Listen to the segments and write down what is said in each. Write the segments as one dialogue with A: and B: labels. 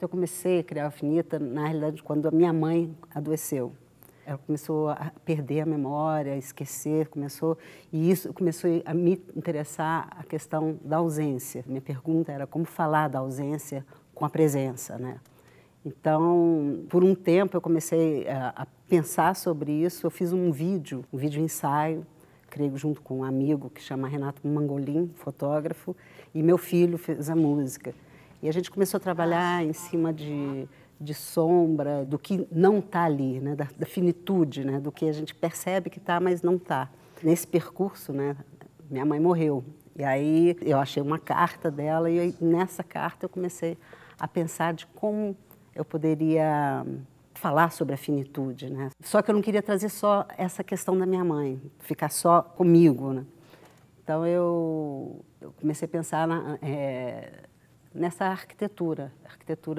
A: Então, eu comecei a criar a Finita, na realidade, quando a minha mãe adoeceu. Ela começou a perder a memória, a esquecer, e isso começou a me interessar a questão da ausência. Minha pergunta era como falar da ausência com a presença, né? Então, por um tempo eu comecei a pensar sobre isso. Eu fiz um vídeo ensaio, creio junto com um amigo que chama Renato Mangolin, fotógrafo, e meu filho fez a música. E a gente começou a trabalhar em cima de sombra, do que não está ali, né? Da finitude, né? Do que a gente percebe que está, mas não está. Nesse percurso, né? Minha mãe morreu. E aí eu achei uma carta dela e nessa carta eu comecei a pensar de como eu poderia falar sobre a finitude, né? Só que eu não queria trazer só essa questão da minha mãe, ficar só comigo, né? Então eu comecei a pensar nessa arquitetura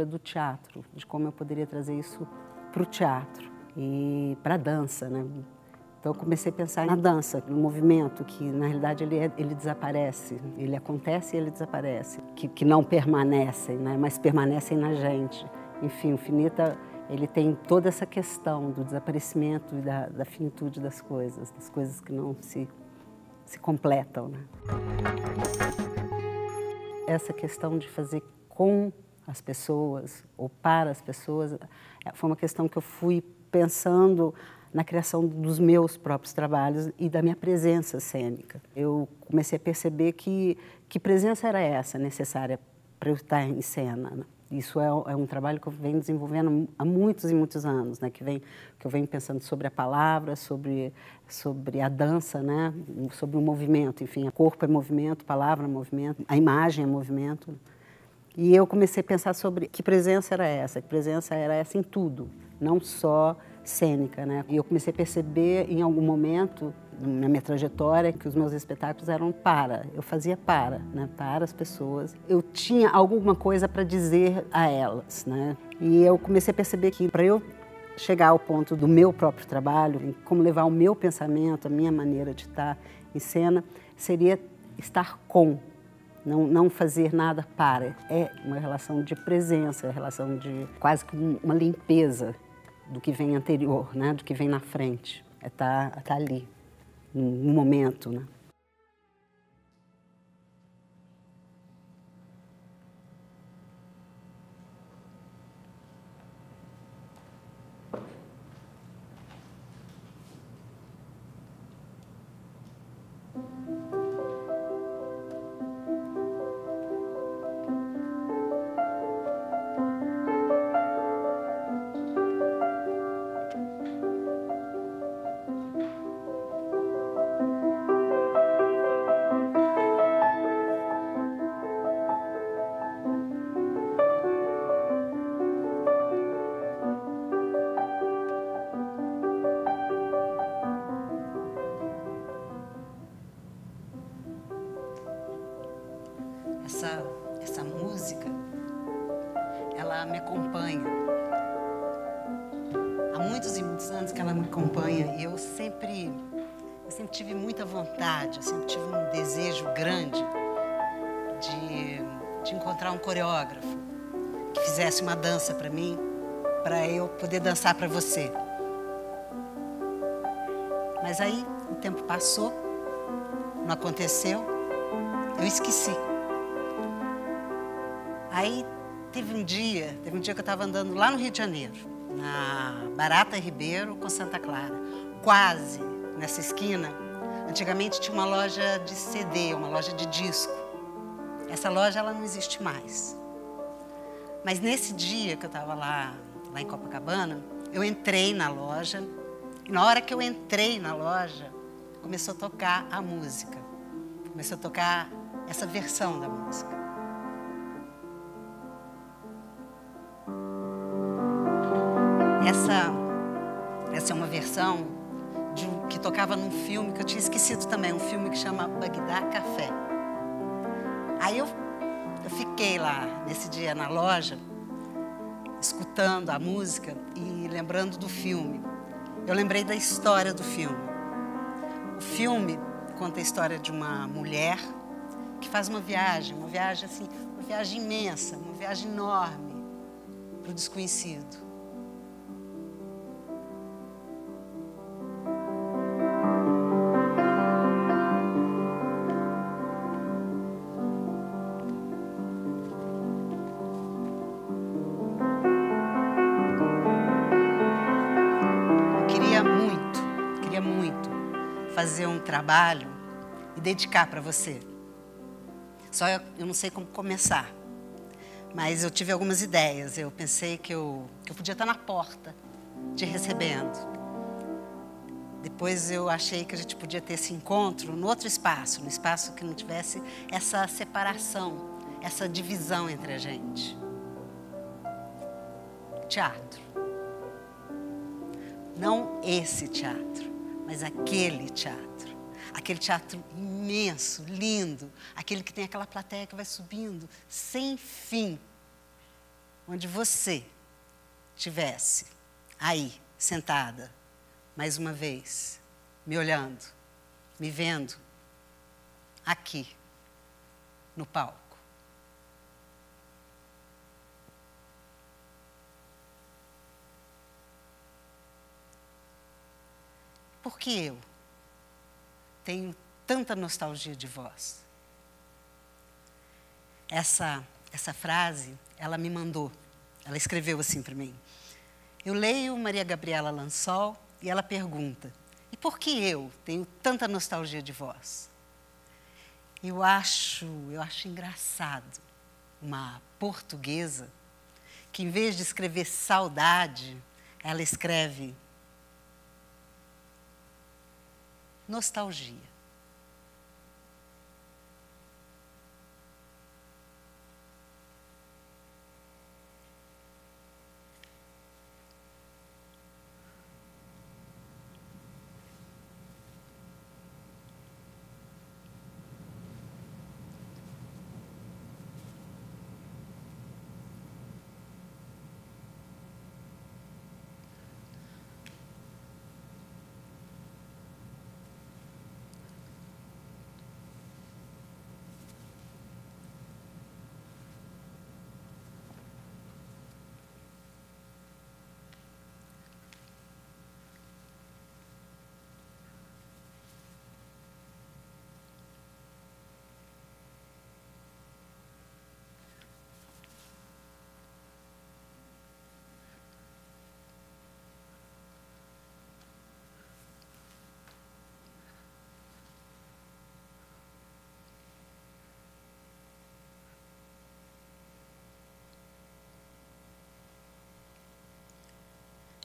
A: do teatro, de como eu poderia trazer isso para o teatro e para a dança, né? Então eu comecei a pensar na dança, no movimento, que na realidade ele desaparece, ele acontece e ele desaparece, que não permanecem, né? Mas permanecem na gente. Enfim, o Finita, ele tem toda essa questão do desaparecimento e da finitude das coisas que não se completam, né? Essa questão de fazer com as pessoas ou para as pessoas foi uma questão que eu fui pensando na criação dos meus próprios trabalhos e da minha presença cênica. Eu comecei a perceber que presença era essa necessária para eu estar em cena, né? Isso é um trabalho que eu venho desenvolvendo há muitos e muitos anos, né? Que eu venho pensando sobre a palavra, sobre a dança, né? Sobre o movimento, enfim, o corpo é movimento, a palavra é movimento, a imagem é movimento. E eu comecei a pensar sobre que presença era essa em tudo, não só cênica, né? E eu comecei a perceber em algum momento na minha trajetória que os meus espetáculos eram eu fazia né? Para as pessoas. Eu tinha alguma coisa para dizer a elas, né? E eu comecei a perceber que para eu chegar ao ponto do meu próprio trabalho, em como levar o meu pensamento, a minha maneira de estar em cena, seria estar com, não fazer nada para. É uma relação de presença, é uma relação de quase que uma limpeza do que vem anterior, né? Do que vem na frente. É tá ali, no momento, né? Essa música, ela me acompanha. Há muitos e muitos anos que ela me acompanha e eu sempre tive muita vontade, eu sempre tive um desejo grande de encontrar um coreógrafo que fizesse uma dança para mim, para eu poder dançar para você. Mas aí o tempo passou, não aconteceu, eu esqueci. Aí teve um dia que eu estava andando lá no Rio de Janeiro, na Barata Ribeiro com Santa Clara, quase nessa esquina. Antigamente tinha uma loja de CD, uma loja de disco. Essa loja ela não existe mais. Mas nesse dia que eu estava lá em Copacabana, eu entrei na loja e na hora que eu entrei na loja, começou a tocar a música. Começou a tocar essa versão da música. Essa é uma versão que tocava num filme que eu tinha esquecido também, um filme que chama Bagdá Café. Aí eu fiquei lá nesse dia na loja, escutando a música e lembrando do filme. Eu lembrei da história do filme. O filme conta a história de uma mulher que faz uma viagem assim, uma viagem imensa, uma viagem enorme. para o desconhecido. Queria muito fazer um trabalho e dedicar para você. Só eu não sei como começar, mas eu tive algumas ideias. Eu pensei que eu podia estar na porta, te recebendo. Depois eu achei que a gente podia ter esse encontro no outro espaço, no espaço que não tivesse essa separação, essa divisão entre a gente. Teatro. Não esse teatro, mas aquele teatro. Aquele teatro imenso, lindo, aquele que tem aquela plateia que vai subindo sem fim, onde você estivesse aí, sentada, mais uma vez, me olhando, me vendo, aqui, no palco. Por que eu tenho tanta nostalgia de vós? Essa frase, ela me mandou, ela escreveu assim para mim. Eu leio Maria Gabriela Lansol e ela pergunta, e por que eu tenho tanta nostalgia de vós? Eu acho engraçado uma portuguesa que, em vez de escrever saudade, ela escreve nostalgia.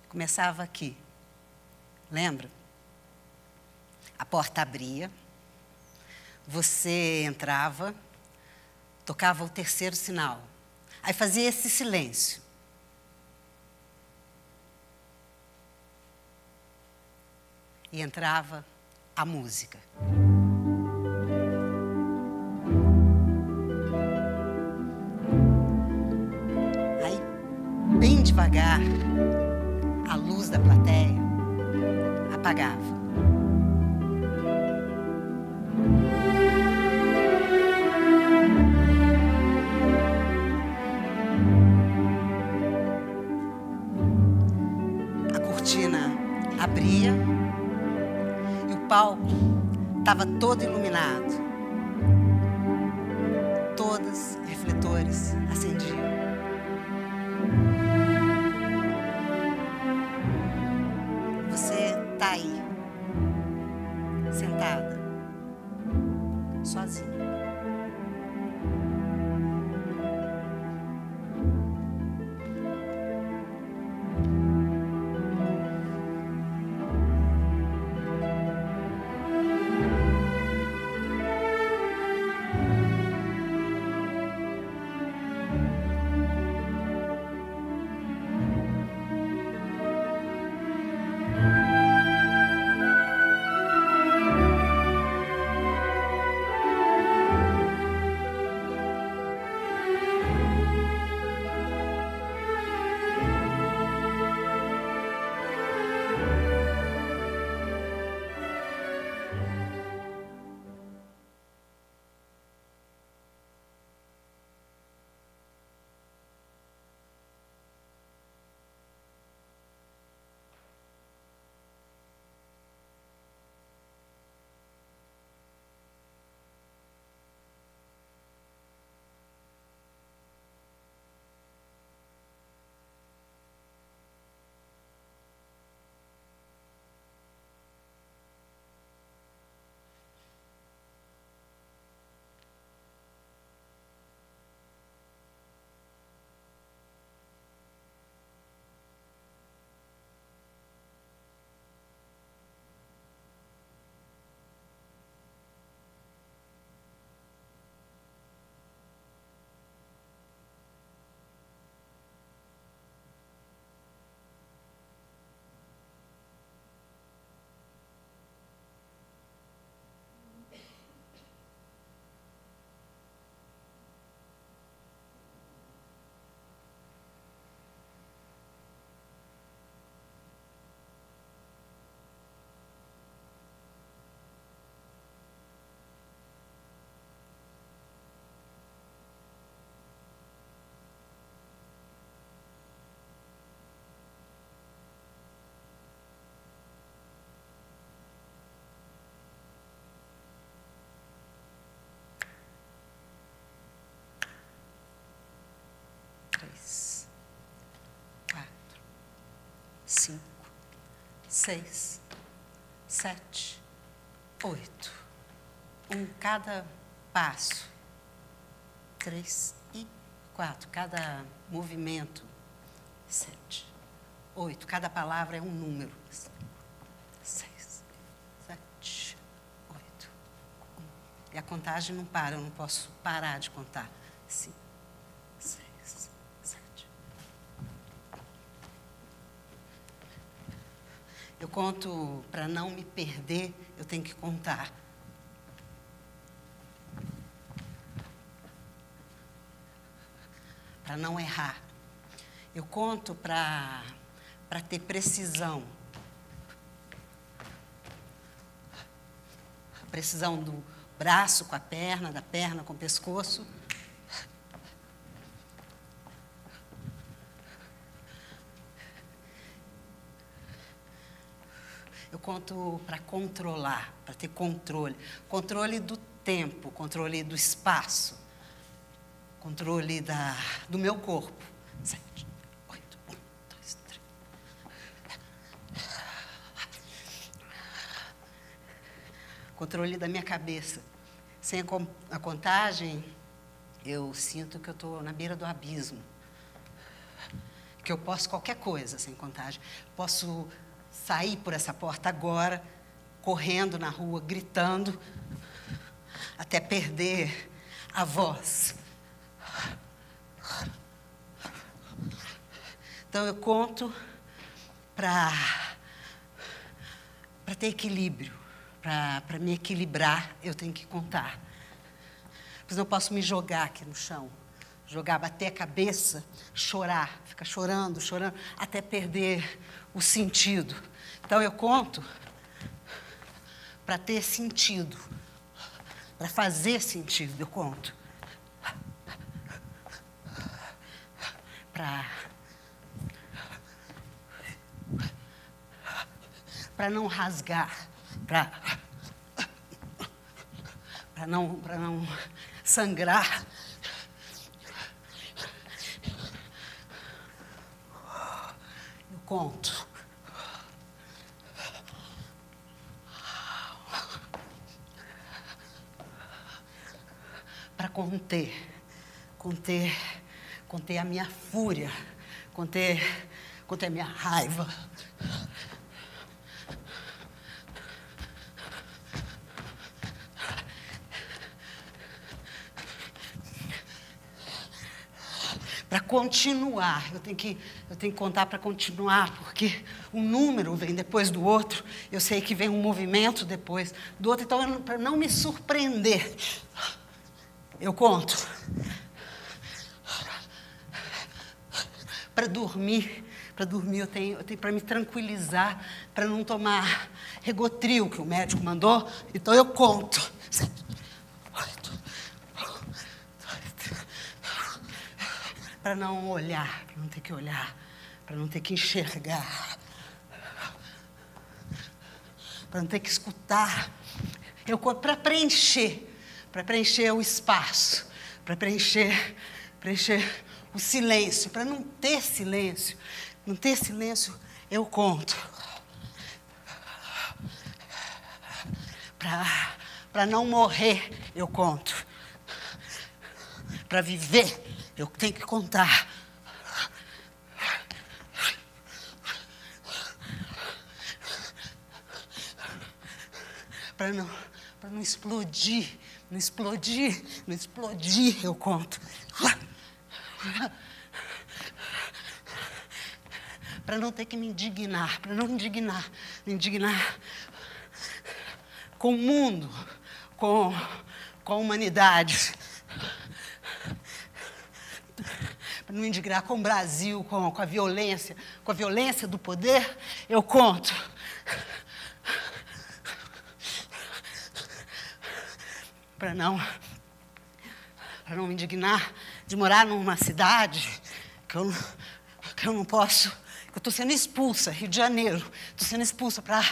A: Começava aqui, lembra? A porta abria, você entrava, tocava o terceiro sinal, aí fazia esse silêncio. E entrava a música. Aí, bem devagar, a luz da plateia apagava. A cortina abria e o palco estava todo iluminado. Todos os refletores acendiam. Você está aí, sentada, sozinha. 3, 4, 5, 6, 7, 8. Cada passo. 3 e 4. Cada movimento. 7, 8. Cada palavra é um número. 6, 7, 8. E a contagem não para, eu não posso parar de contar. 5, 6, 7. Eu conto, para não me perder, eu tenho que contar. Para não errar. Eu conto para ter precisão. Precisão do braço com a perna, da perna com o pescoço. Eu conto para controlar, para ter controle. Controle do tempo, controle do espaço, controle do meu corpo. 7, 8, 1, 2, 3. Controle da minha cabeça. Sem a contagem, eu sinto que eu estou na beira do abismo. Que eu posso qualquer coisa sem contagem. Posso sair por essa porta agora, correndo na rua, gritando, até perder a voz. Então, eu conto para ter equilíbrio, para me equilibrar, eu tenho que contar. Pois não posso me jogar aqui no chão, bater a cabeça, chorar, ficar chorando, até perder o sentido. Então, eu conto para ter sentido, para fazer sentido, eu conto. Para não rasgar, para não sangrar. Eu conto. Para conter a minha fúria, conter a minha raiva. Para continuar, eu tenho que contar para continuar, porque um número vem depois do outro, eu sei que vem um movimento depois do outro, então, para não me surpreender, eu conto. Para dormir eu tenho para me tranquilizar, para não tomar Rivotril, que o médico mandou, então eu conto. 7, 8, 2, para não olhar, para não ter que olhar, para não ter que enxergar, para não ter que escutar. Eu conto para preencher o espaço, para preencher o silêncio, para não ter silêncio. Não ter silêncio, eu conto. Para não morrer, eu conto. Para viver, eu tenho que contar. Para não explodir, eu conto. Para não ter que me indignar, me indignar com o mundo, com a humanidade. Para não me indignar com o Brasil, com a violência do poder, eu conto. Para não me indignar de morar numa cidade que eu não posso, que eu estou sendo expulsa, Rio de Janeiro, estou sendo expulsa para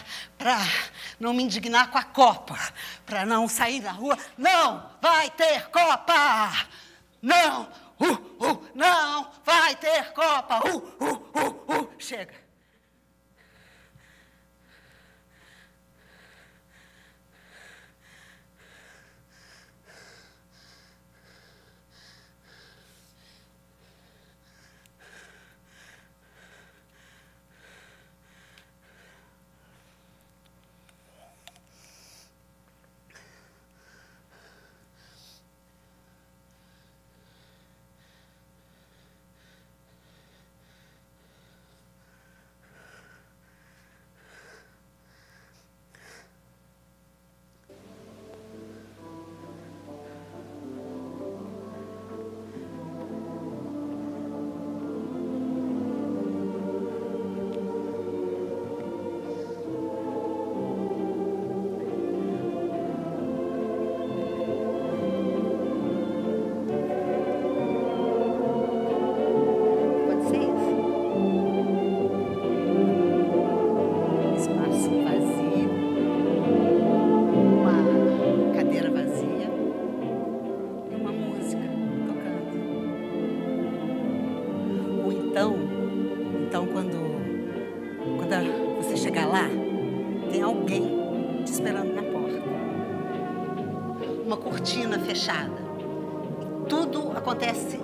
A: não me indignar com a Copa, para não sair na rua, não vai ter Copa, não vai vai ter Copa! Chega. Então quando você chegar lá, tem alguém te esperando na porta. Uma cortina fechada. E tudo acontece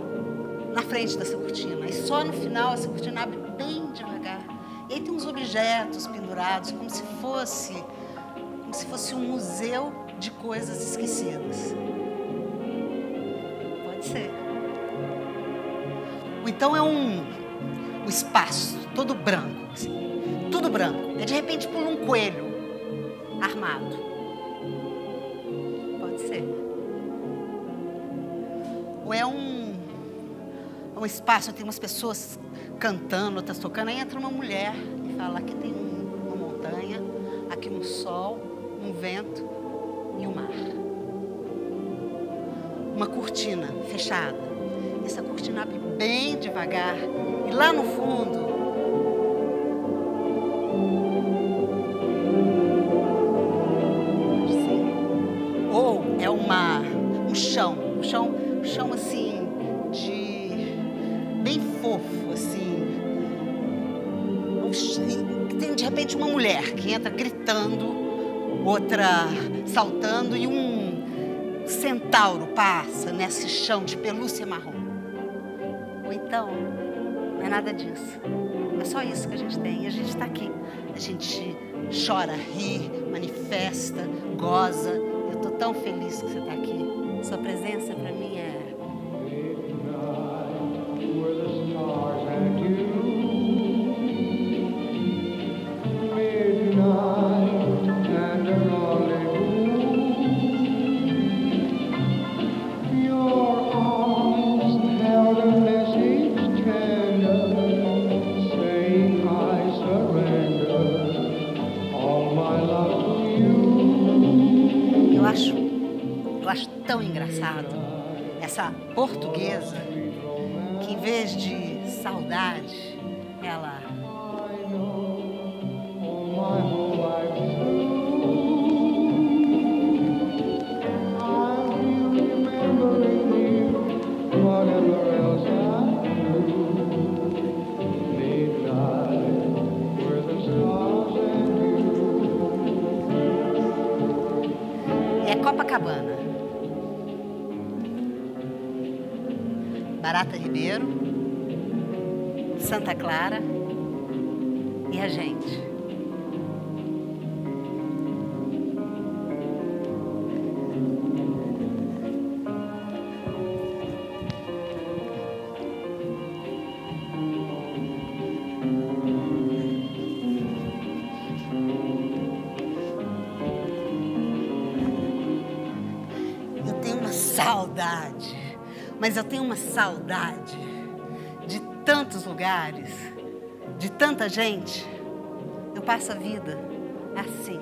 A: na frente dessa cortina. E só no final essa cortina abre bem devagar. E aí tem uns objetos pendurados, como se fosse um museu de coisas esquecidas. Pode ser. Ou então é um espaço todo branco, assim, tudo branco. E de repente pula um coelho armado. Pode ser. Ou é um espaço, tem umas pessoas cantando, outras tocando, aí entra uma mulher e fala, aqui tem uma montanha, aqui um sol, um vento e o mar. Uma cortina fechada. Essa cortina abre bem devagar e lá no fundo ou é um chão assim bem fofo assim. Tem de repente uma mulher que entra gritando, outra saltando e um centauro passa nesse chão de pelúcia marrom. Ou então, não é nada disso. É só isso que a gente tem. E a gente está aqui. A gente chora, ri, manifesta, goza. Eu estou tão feliz que você está aqui. Sua presença para mim é... Eu acho tão engraçado essa portuguesa que, em vez de saudade, ela... É Copacabana. Barata Ribeiro, Santa Clara e a gente. Eu tenho uma saudade. Mas eu tenho uma saudade de tantos lugares, de tanta gente. Eu passo a vida assim.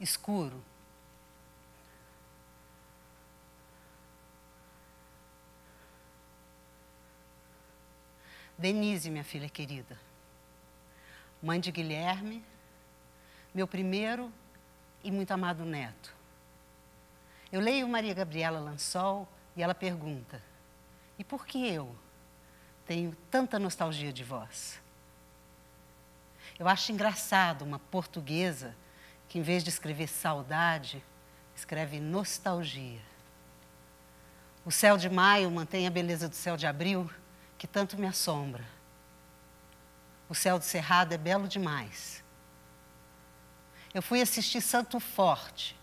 A: escuro. Denise, minha filha querida, mãe de Guilherme, meu primeiro e muito amado neto. Eu leio Maria Gabriela Lansol e ela pergunta: e por que eu tenho tanta nostalgia de vós? Eu acho engraçado uma portuguesa que, em vez de escrever saudade, escreve nostalgia. O céu de maio mantém a beleza do céu de abril, que tanto me assombra. O céu do Cerrado é belo demais. Eu fui assistir Santo Forte.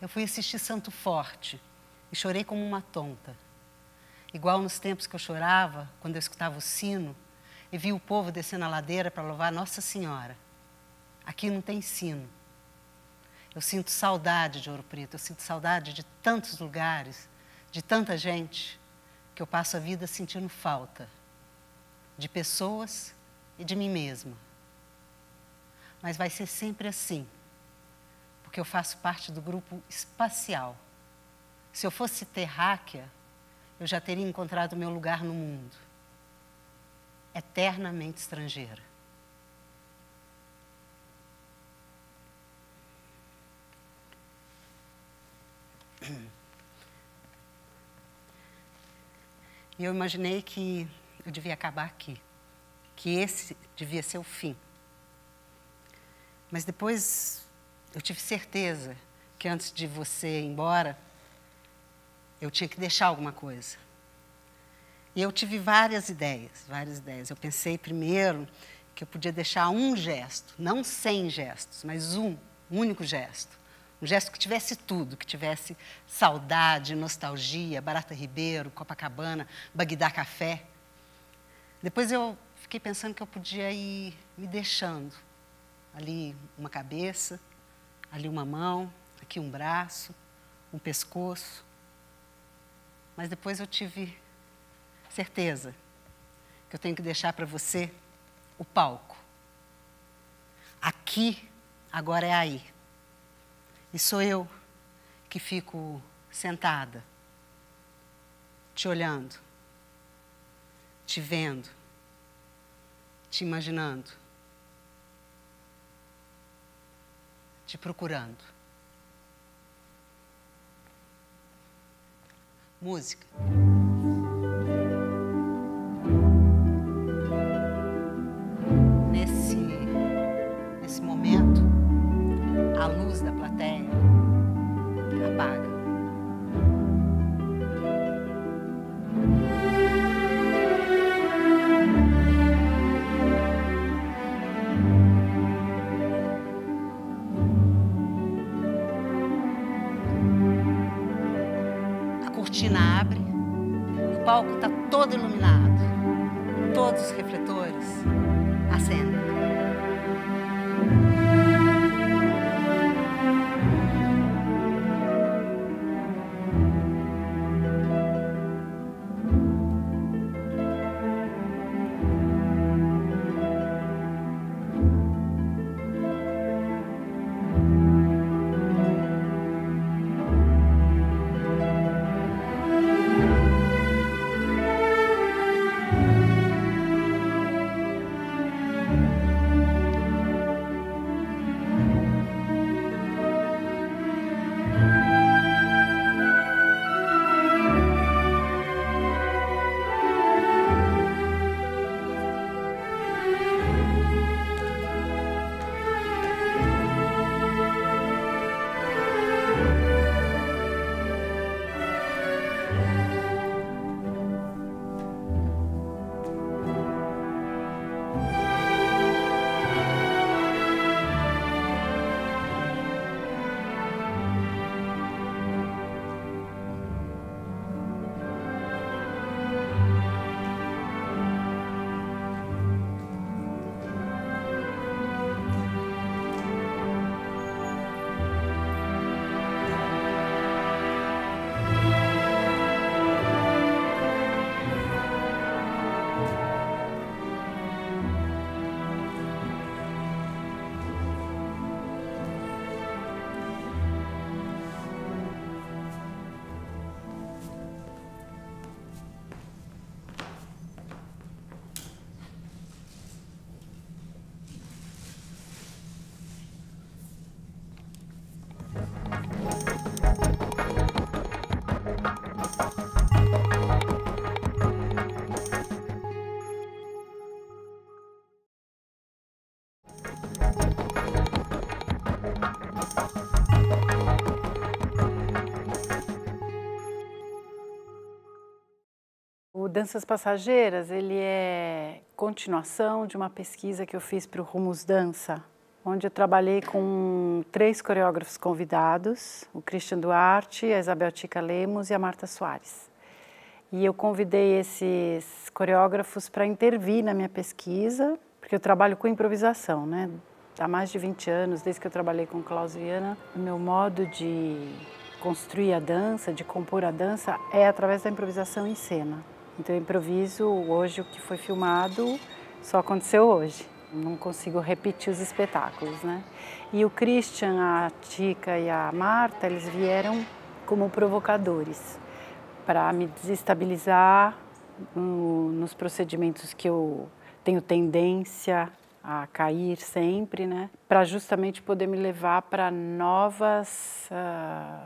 A: Eu fui assistir Santo Forte e chorei como uma tonta. Igual nos tempos que eu chorava, quando eu escutava o sino e via o povo descendo a ladeira para louvar Nossa Senhora. Aqui não tem sino. Eu sinto saudade de Ouro Preto, eu sinto saudade de tantos lugares, de tanta gente, que eu passo a vida sentindo falta de pessoas e de mim mesma. Mas vai ser sempre assim, porque eu faço parte do grupo espacial. Se eu fosse terráquea, eu já teria encontrado meu lugar no mundo. Eternamente estrangeira. E eu imaginei que eu devia acabar aqui, que esse devia ser o fim. Mas depois eu tive certeza que antes de você ir embora, eu tinha que deixar alguma coisa. E eu tive várias ideias. Eu pensei primeiro que eu podia deixar um gesto, não 100 gestos, mas um único gesto. Um gesto que tivesse tudo, que tivesse saudade, nostalgia, Barata Ribeiro, Copacabana, Bagdá Café. Depois eu fiquei pensando que eu podia ir me deixando. Ali uma cabeça, ali uma mão, aqui um braço, um pescoço. Mas depois eu tive certeza que eu tenho que deixar para você o palco. Aqui, agora é aí. E sou eu que fico sentada, te olhando, te vendo, te imaginando, te procurando. Música. Nesse momento, a luz da plateia apaga. A cortina abre, o palco está todo iluminado, todos os refletores acendem.
B: Danças Passageiras, ele é continuação de uma pesquisa que eu fiz para o Rumus Dança, onde eu trabalhei com 3 coreógrafos convidados, o Christian Duarte, a Isabel Tica Lemos e a Marta Soares. E eu convidei esses coreógrafos para intervir na minha pesquisa, porque eu trabalho com improvisação, né? Há mais de 20 anos, desde que eu trabalhei com Klaus Viana, o meu modo de construir a dança, de compor a dança, é através da improvisação em cena. Então eu improviso hoje o que foi filmado, só aconteceu hoje. Não consigo repetir os espetáculos, né? E o Christian, a Tica e a Marta, eles vieram como provocadores para me desestabilizar nos procedimentos que eu tenho tendência a cair sempre, né? Para justamente poder me levar para novas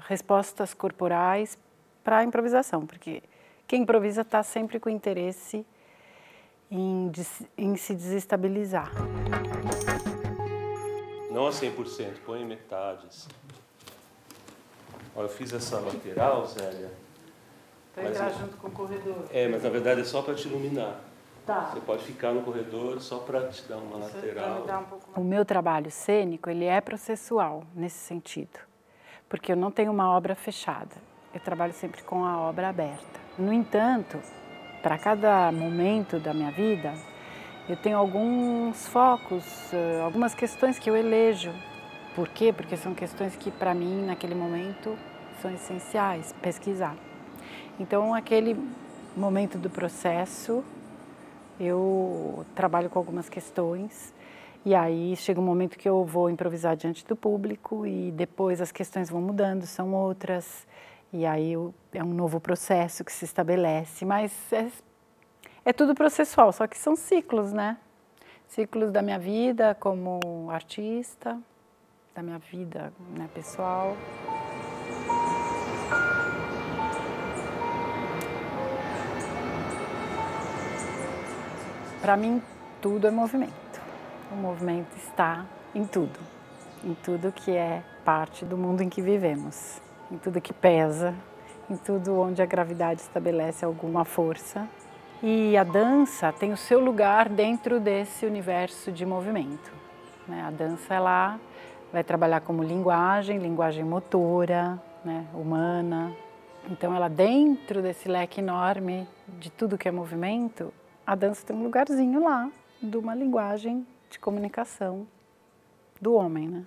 B: respostas corporais para a improvisação, porque quem improvisa está sempre com interesse em se desestabilizar.
C: Não a 100%, põe em metades. Ó, eu fiz essa lateral, Zélia.
B: Para entrar junto com o corredor.
C: Mas na verdade é só para te iluminar.
B: Tá.
C: Você pode ficar no corredor só para te dar uma lateral.
B: O meu trabalho cênico, ele é processual nesse sentido, porque eu não tenho uma obra fechada. Eu trabalho sempre com a obra aberta. No entanto, para cada momento da minha vida, eu tenho alguns focos, algumas questões que eu elejo. Por quê? Porque são questões que, para mim, naquele momento, são essenciais, pesquisar. Então, aquele momento do processo, eu trabalho com algumas questões e aí chega um momento que eu vou improvisar diante do público e depois as questões vão mudando, são outras, e aí é um novo processo que se estabelece, mas é tudo processual, só que são ciclos, né? Ciclos da minha vida como artista, da minha vida, né, pessoal. Para mim, tudo é movimento. O movimento está em tudo que é parte do mundo em que vivemos, em tudo que pesa, em tudo onde a gravidade estabelece alguma força. E a dança tem o seu lugar dentro desse universo de movimento, né? A dança, ela vai trabalhar como linguagem motora, né, humana. Então, ela dentro desse leque enorme de tudo que é movimento, a dança tem um lugarzinho lá de uma linguagem de comunicação do homem, né?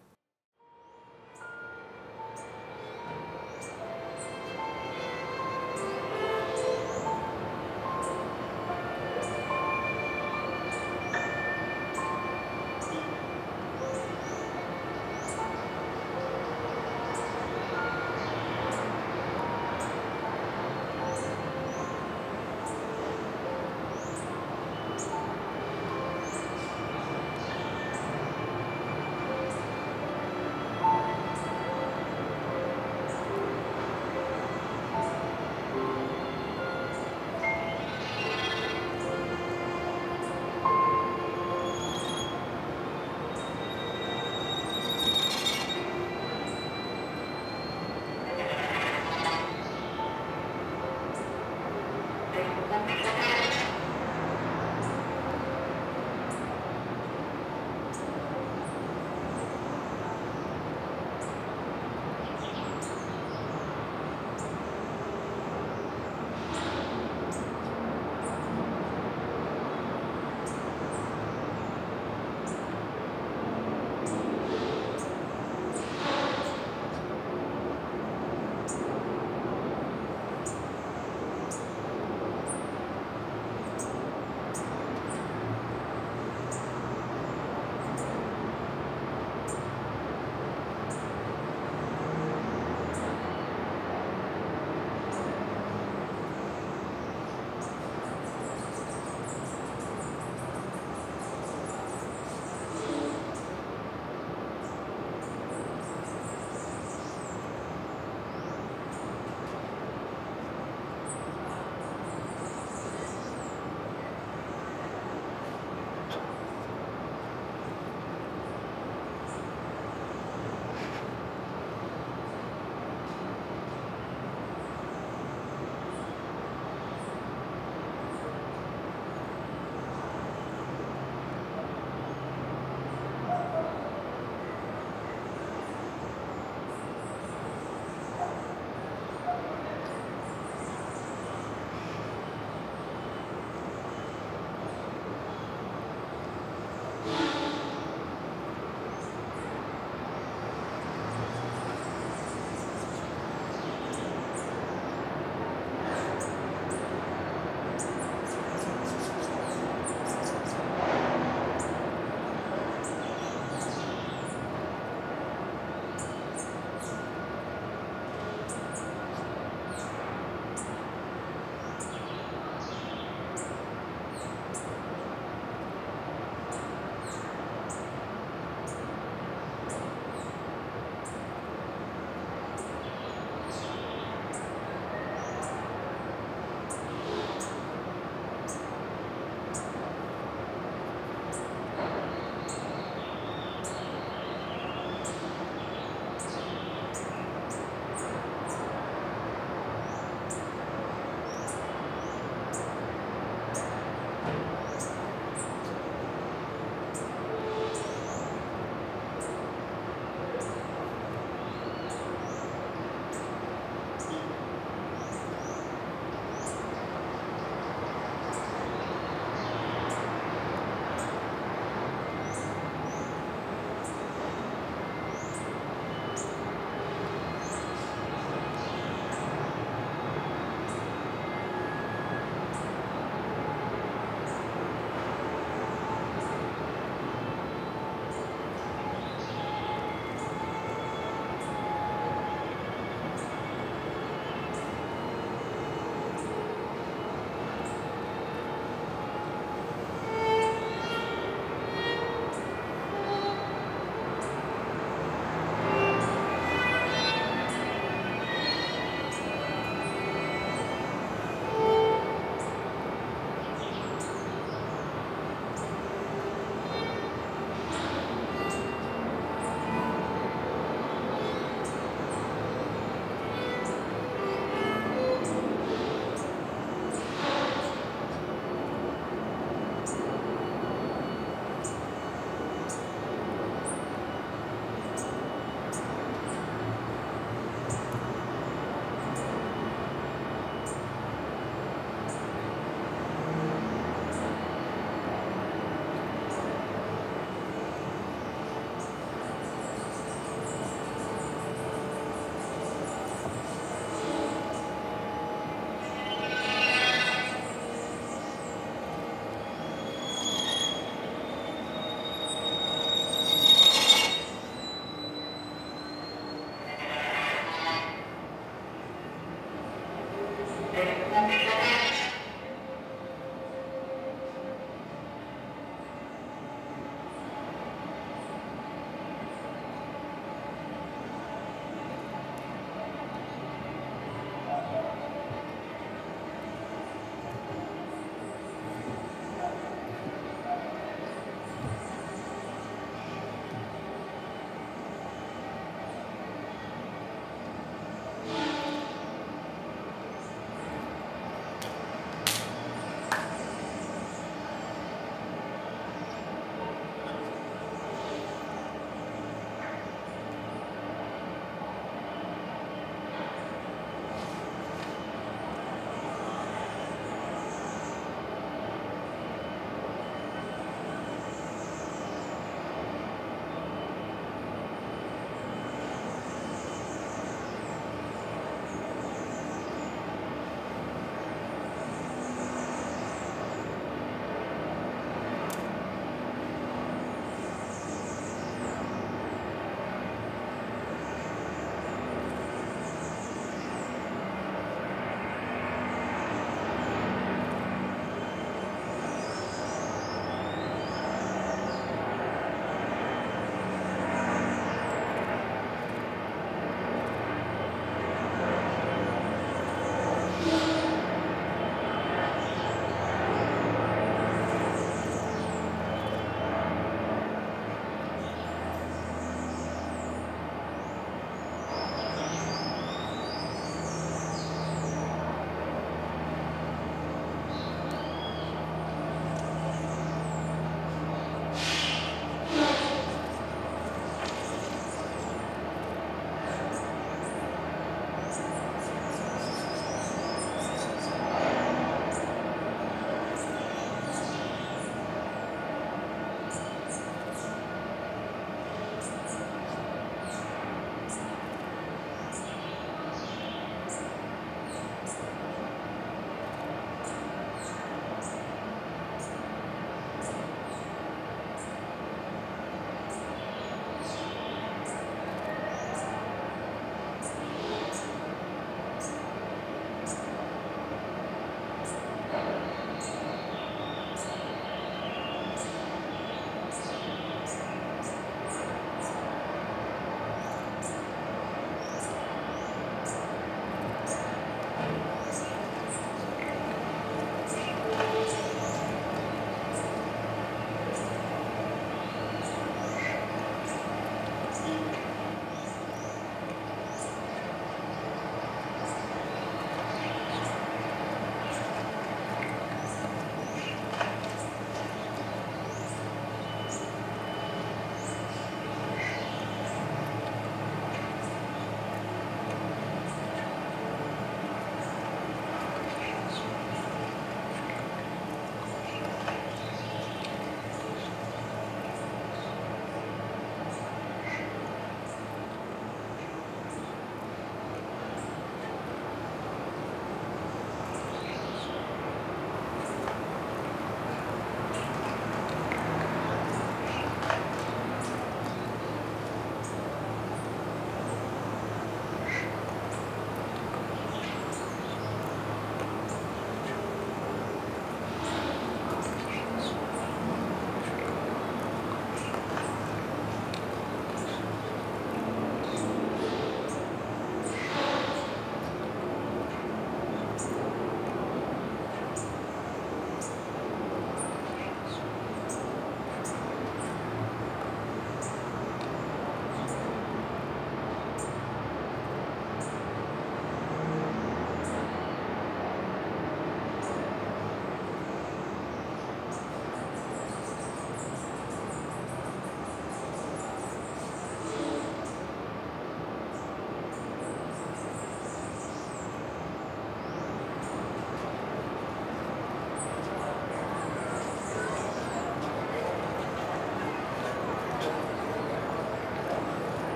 C: Obrigado.